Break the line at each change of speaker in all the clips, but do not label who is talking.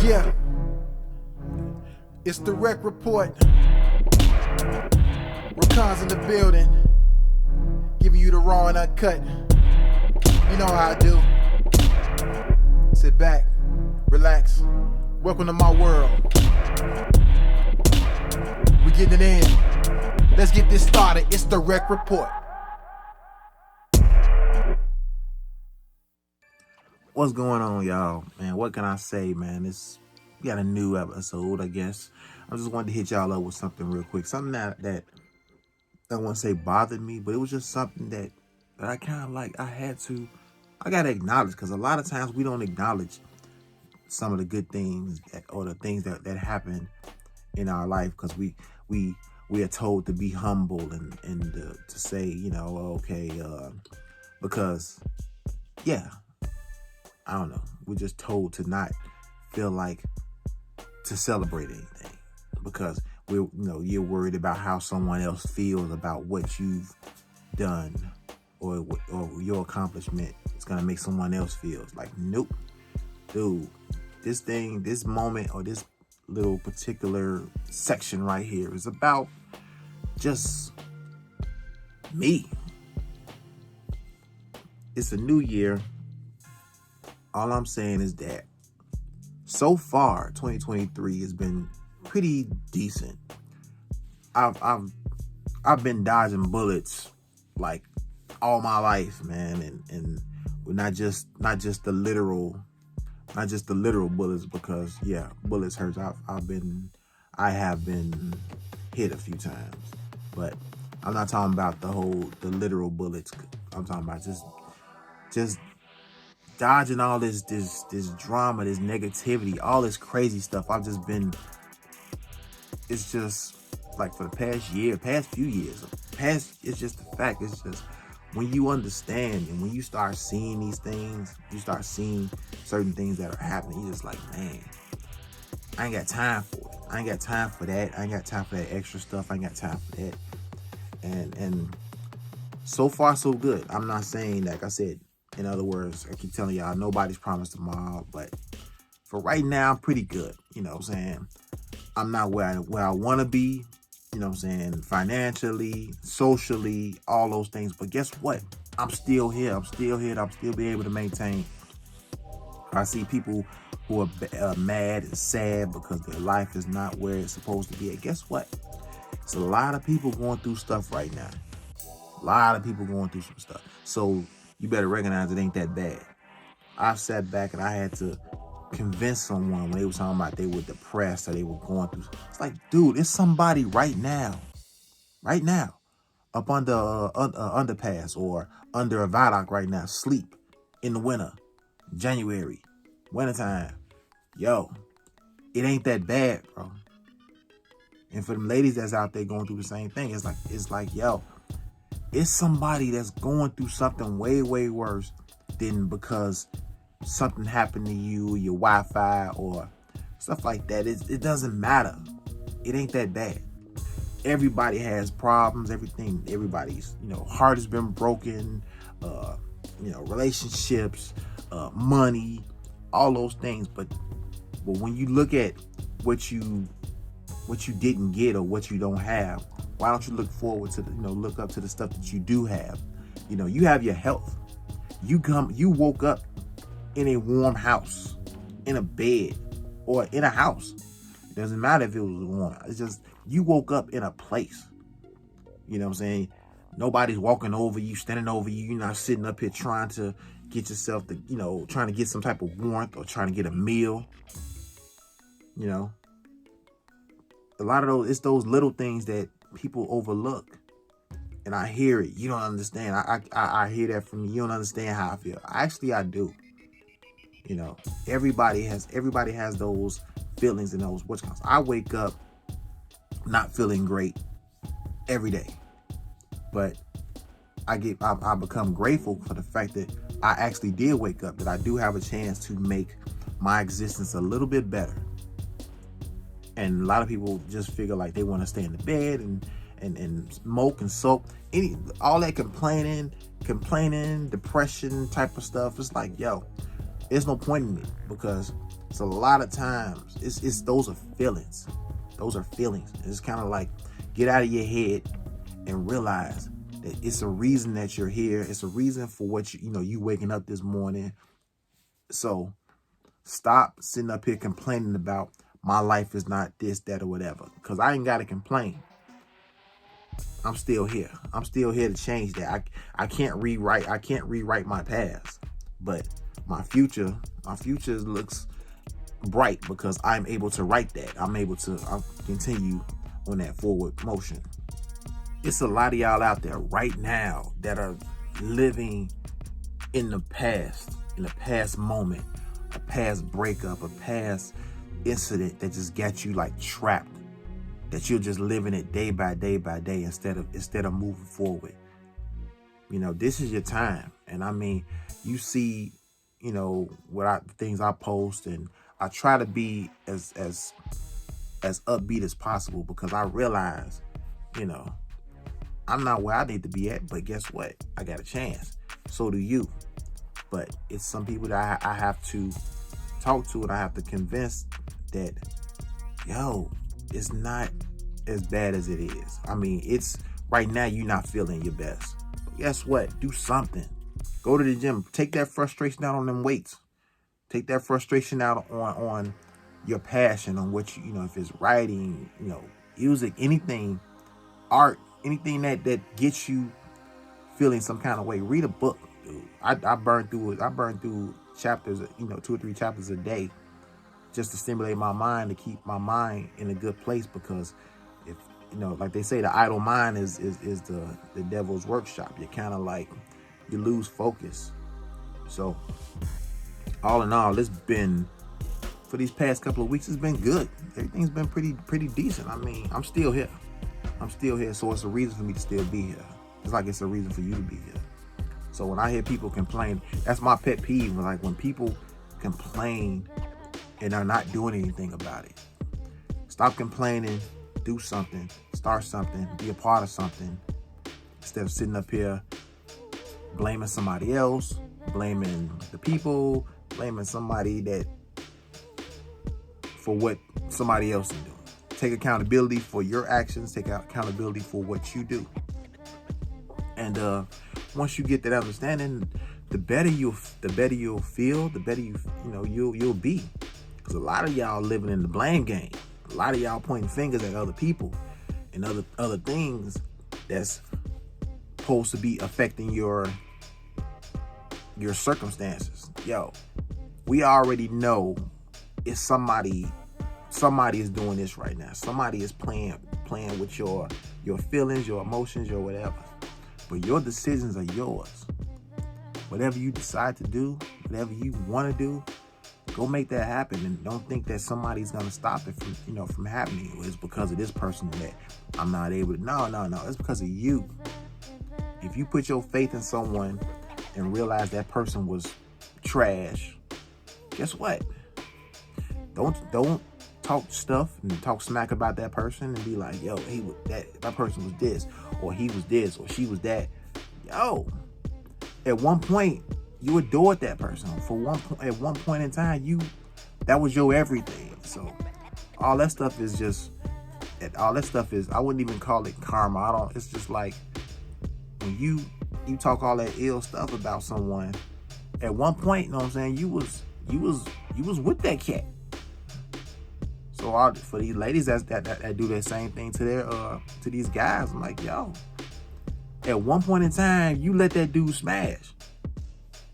Yeah, it's the REKK Report. Rekkhan's in the building, giving you the raw and uncut. You know how I do. Sit back, relax. Welcome to my world. We getting it in. Let's get this started. It's the REKK Report.
What's going on, y'all? Man, what can I say, man? We got a new episode, I guess. I just wanted to hit y'all up with something real quick. Something that I don't want to say bothered me, but it was just something that I kind of like. I got to acknowledge, because a lot of times we don't acknowledge some of the good things or the things that happen in our life, because we are told to be humble and to say, you know, okay, because, yeah, I don't know. We're just told to not feel like to celebrate anything, because you're worried about how someone else feels about what you've done or your accomplishment. It's gonna make someone else feel like, nope, dude, this moment or this little particular section right here is about just me. It's a new year. All I'm saying is that so far, 2023 has been pretty decent. I've been dodging bullets like all my life, man, and we're not just the literal bullets, because yeah, bullets hurt. I have been hit a few times, but I'm not talking about the literal bullets. I'm talking about just dodging all this drama, this negativity, all this crazy stuff. It's just like for the past few years, it's just the fact. It's just when you understand and when you start seeing these things, you start seeing certain things that are happening, you're just like, man, I ain't got time for it. I ain't got time for that. I ain't got time for that extra stuff. I ain't got time for that. And so far, so good. I'm not saying, like I said, in other words, I keep telling y'all, nobody's promised tomorrow, but for right now, I'm pretty good. You know what I'm saying? I'm not where I want to be, you know what I'm saying, financially, socially, all those things. But guess what? I'm still here. I'm still be able to maintain. I see people who are mad and sad because their life is not where it's supposed to be. And guess what? It's a lot of people going through stuff right now. A lot of people going through some stuff. So you better recognize it ain't that bad. I sat back and I had to convince someone when they were talking about they were depressed or they were going through. It's like, dude, it's somebody right now, up under underpass or under a viaduct right now, sleep in the winter, wintertime. Yo, it ain't that bad, bro. And for them ladies that's out there going through the same thing, it's like, yo, it's somebody that's going through something way, way worse than because something happened to you, your Wi-Fi or stuff like that. It doesn't matter. It ain't that bad. Everybody has problems. Everybody's, heart has been broken, relationships, money, all those things. But when you look at what you didn't get or what you don't have, why don't you look forward to look up to the stuff that you do have? You have your health. You woke up in a warm house, in a bed, or in a house. It doesn't matter if it was warm. It's just you woke up in a place. You know what I'm saying? Nobody's walking over you, standing over you. You're not sitting up here trying to get yourself trying to get some type of warmth or trying to get a meal. A lot of those, it's those little things that people overlook. And I hear it. You don't understand. I hear that from you. You don't understand how I feel. Actually, I do. Everybody has those feelings and those what's called. I wake up not feeling great every day, but I become grateful for the fact that I actually did wake up, that I do have a chance to make my existence a little bit better. And a lot of people just figure like they want to stay in the bed and smoke and soak. All that complaining, depression type of stuff. It's like, yo, There's no point in it, because it's a lot of times it's those are feelings. Those are feelings. It's kind of like, get out of your head and realize that it's a reason that you're here. It's a reason for what you waking up this morning. So stop sitting up here complaining about my life is not this, that, or whatever. Because I ain't got to complain. I'm still here. I'm still here to change that. I can't rewrite my past, but my future looks bright because I'm able to write that. I'll continue on that forward motion. It's a lot of y'all out there right now that are living in the past moment, a past breakup, a past incident that just got you like trapped, that you're just living it day by day by day instead of moving forward. This is your time. And I mean, you see, things I post, and I try to be as upbeat as possible, because I realize, I'm not where I need to be at, but guess what? I got a chance. So do you. But it's some people that I have to talk to, and I have to convince that, it's not as bad as it is. I mean, it's right now you're not feeling your best. But guess what? Do something. Go to the gym. Take that frustration out on them weights. Take that frustration out on your passion, on what if it's writing, music, anything, art, anything that gets you feeling some kind of way. Read a book, dude. I burn through chapters, 2 or 3 chapters a day, just to stimulate my mind, to keep my mind in a good place. Because if like they say, the idle mind is the devil's workshop. You're kind of like, you lose focus. So all in all, it's been, for these past couple of weeks, it's been good. Everything's been pretty decent. I mean, I'm still here. So it's a reason for me to still be here. It's like it's a reason for you to be here. So when I hear people complain, that's my pet peeve. Like when people complain and are not doing anything about it. Stop complaining, do something, start something, be a part of something, instead of sitting up here blaming somebody else, blaming the people, blaming somebody for what somebody else is doing. Take accountability for your actions. Take accountability for what you do. And once you get that understanding, the better you'll feel, the better you'll be. Because a lot of y'all living in the blame game. A lot of y'all pointing fingers at other people and other things that's supposed to be affecting your circumstances. We already know it's somebody is doing this right now. Somebody is playing with your feelings, your emotions, your whatever. But your decisions are yours. Whatever you decide to do, whatever you want to do, go make that happen. And don't think that somebody's gonna stop it from happening. It's because of this person that I'm not able to. No. It's because of you. If you put your faith in someone and realize that person was trash, guess what? Don't talk stuff and talk smack about that person and be like, that person was this, or he was this, or she was that. At one point you adored that person. At one point in time, that was your everything. So all that stuff is I wouldn't even call it karma. It's just like when you talk all that ill stuff about someone, at one point, you know what I'm saying, you was with that cat. So for these ladies that do that same thing to these guys, I'm like, at one point in time, you let that dude smash,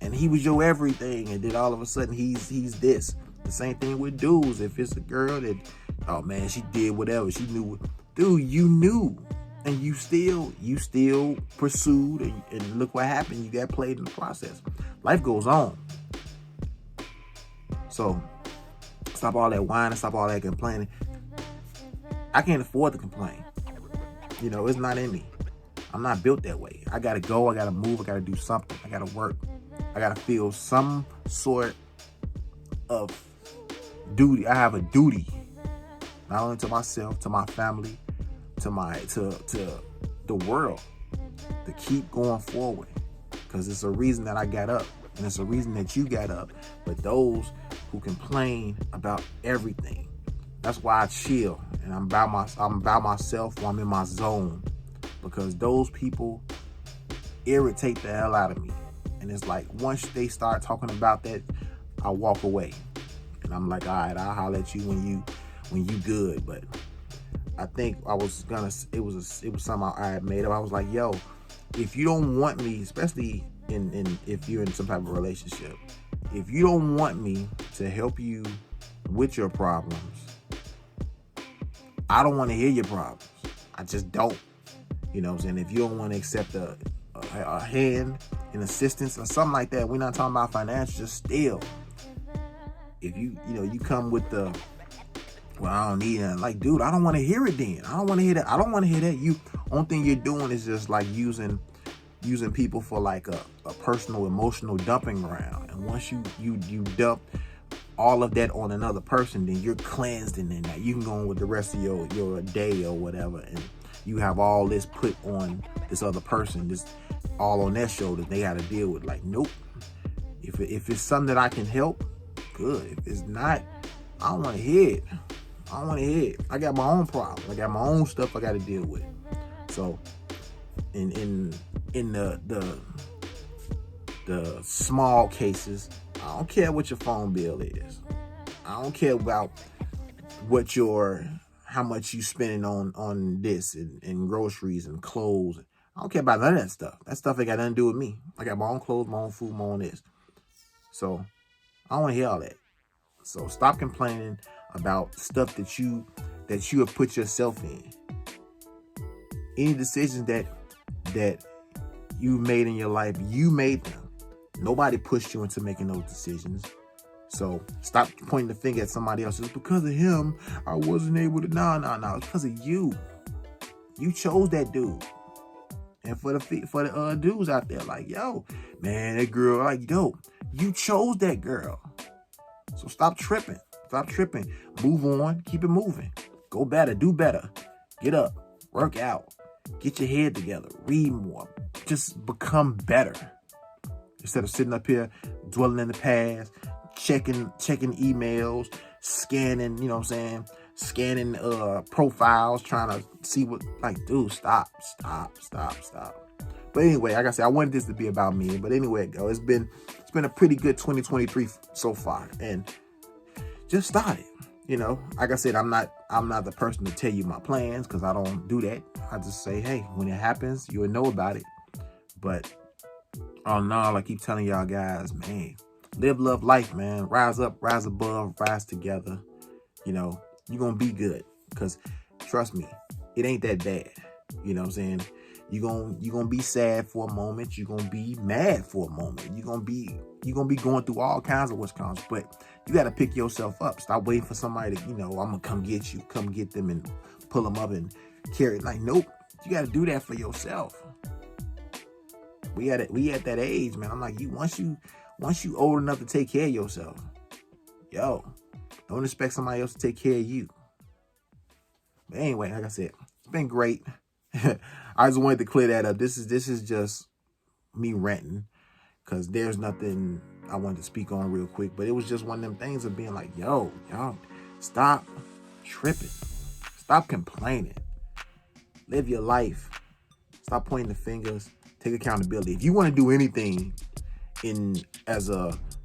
and he was your everything, and then all of a sudden he's this. The same thing with dudes. If it's a girl that, oh man, she did whatever, she knew, dude, you knew, and you still pursued, and look what happened. You got played in the process. Life goes on. So stop all that whining, stop all that complaining. I can't afford to complain. It's not in me. I'm not built that way. I gotta go, I gotta move, I gotta do something, I gotta work. I gotta feel some sort of duty. I have a duty, not only to myself, to my family, to the world, to keep going forward. Because it's a reason that I got up and it's a reason that you got up. But those who complain about everything, that's why I chill and I'm by myself when I'm in my zone, because those people irritate the hell out of me. And it's like, once they start talking about that, I walk away. And I'm like, all right, I'll holler at you when you good. But I think it was something I had made up. I was like, yo, if you don't want me, especially if you're in some type of relationship, if you don't want me to help you with your problems, I don't want to hear your problems. I just don't. You know what I'm saying? If you don't want to accept a hand, an assistance, or something like that, we're not talking about financial, just still. If you come with the, well, I don't need it. Like, dude, I don't want to hear it then. I don't want to hear that. I don't want to hear that. Only thing you're doing is just like using people for like a personal emotional dumping ground. And once you dump all of that on another person, then you're cleansed, and then you can go on with the rest of your day or whatever, and you have all this put on this other person, this all on their shoulders. They got to deal with. Like, nope. If it's something that I can help, good. If it's not, I don't want to hear it. I don't want to hear it. I got my own problems. I got my own stuff I got to deal with. So, in the small cases, I don't care what your phone bill is. I don't care about how much you spending on this and groceries and clothes. I don't care about none of that stuff. That stuff ain't got nothing to do with me. I got my own clothes, my own food, my own this. So I don't want to hear all that. So stop complaining about stuff that you have put yourself in. Any decisions that you made in your life, you made them. Nobody pushed you into making those decisions. So stop pointing the finger at somebody else. It's because of him I wasn't able to. No. It's because of you. You chose that dude. And for the dudes out there, like, yo, man, that girl, like, yo, you chose that girl. So stop tripping. Move on. Keep it moving. Go better. Do better. Get up. Work out. Get your head together. Read more. Just become better. Instead of sitting up here dwelling in the past, checking emails, scanning, you know what I'm saying? Scanning profiles, trying to see what, like, dude, stop. But anyway, like I said, I wanted this to be about me. But anyway, it's been a pretty good 2023 so far, and just started. You know, like I said, I'm not the person to tell you my plans, because I don't do that. I just say, hey, when it happens, you'll know about it. But no, I keep telling y'all guys, man, live, love, life, man. Rise up, rise above, rise together. You know, you're going to be good, because trust me, it ain't that bad. You know what I'm saying? You're gonna be sad for a moment. You're going to be mad for a moment. You're going to be going through all kinds of what's comes, but you got to pick yourself up. Stop waiting for somebody to, I'm going to come get you, come get them and pull them up and carry it. Like, nope. You got to do that for yourself. We at that age, man. I'm like, once you old enough to take care of yourself, yo, don't expect somebody else to take care of you. But anyway, like I said, it's been great. I just wanted to clear that up. This is just me ranting, because there's nothing I wanted to speak on real quick. But it was just one of them things of being like, yo, y'all, stop tripping. Stop complaining. Live your life. Stop pointing the fingers. Take accountability. If you want to do anything as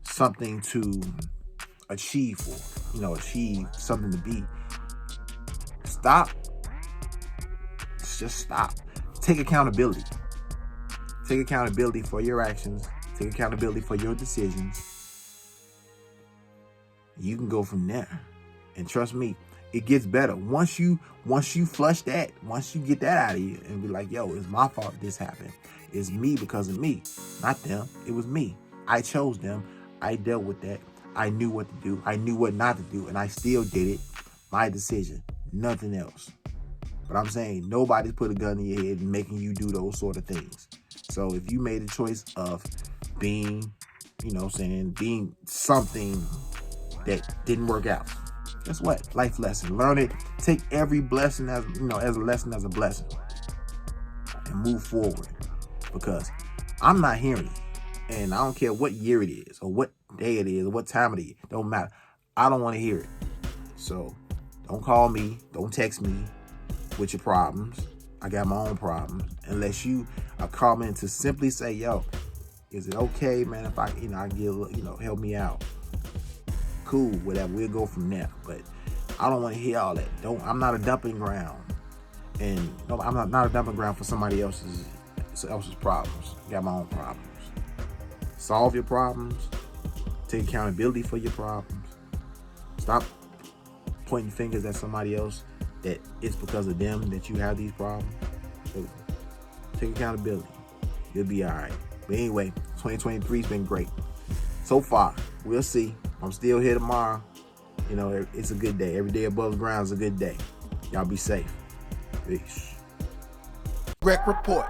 something to achieve for, achieve something to be, stop. Just stop. Take accountability. Take accountability for your actions. Take accountability for your decisions. You can go from there. And trust me, it gets better. Once you flush that, once you get that out of you and be like, yo, it's my fault this happened. It's me because of me. Not them. It was me. I chose them. I dealt with that. I knew what to do. I knew what not to do. And I still did it. My decision. Nothing else. But I'm saying nobody's put a gun in your head and making you do those sort of things. So if you made a choice of being, being something that didn't work out, guess what? Life lesson. Learn it. Take every blessing as a lesson, as a blessing, and move forward. Because I'm not hearing it. And I don't care what year it is or what day it is or what time it is. Don't matter. I don't want to hear it. So don't call me. Don't text me with your problems. I got my own problems. Unless you are calling to simply say, yo, is it okay, man, if I give, help me out? Cool, whatever. We'll go from there. But I don't want to hear all that. I'm not a dumping ground. And no, I'm not a dumping ground for somebody else's problems. I got my own problems. Solve your problems. Take accountability for your problems. Stop pointing fingers at somebody else that it's because of them that you have these problems. So take accountability. You'll be all right. But anyway, 2023 has been great. So far, we'll see. I'm still here tomorrow. It's a good day. Every day above ground is a good day. Y'all be safe. Peace.
REKK Report.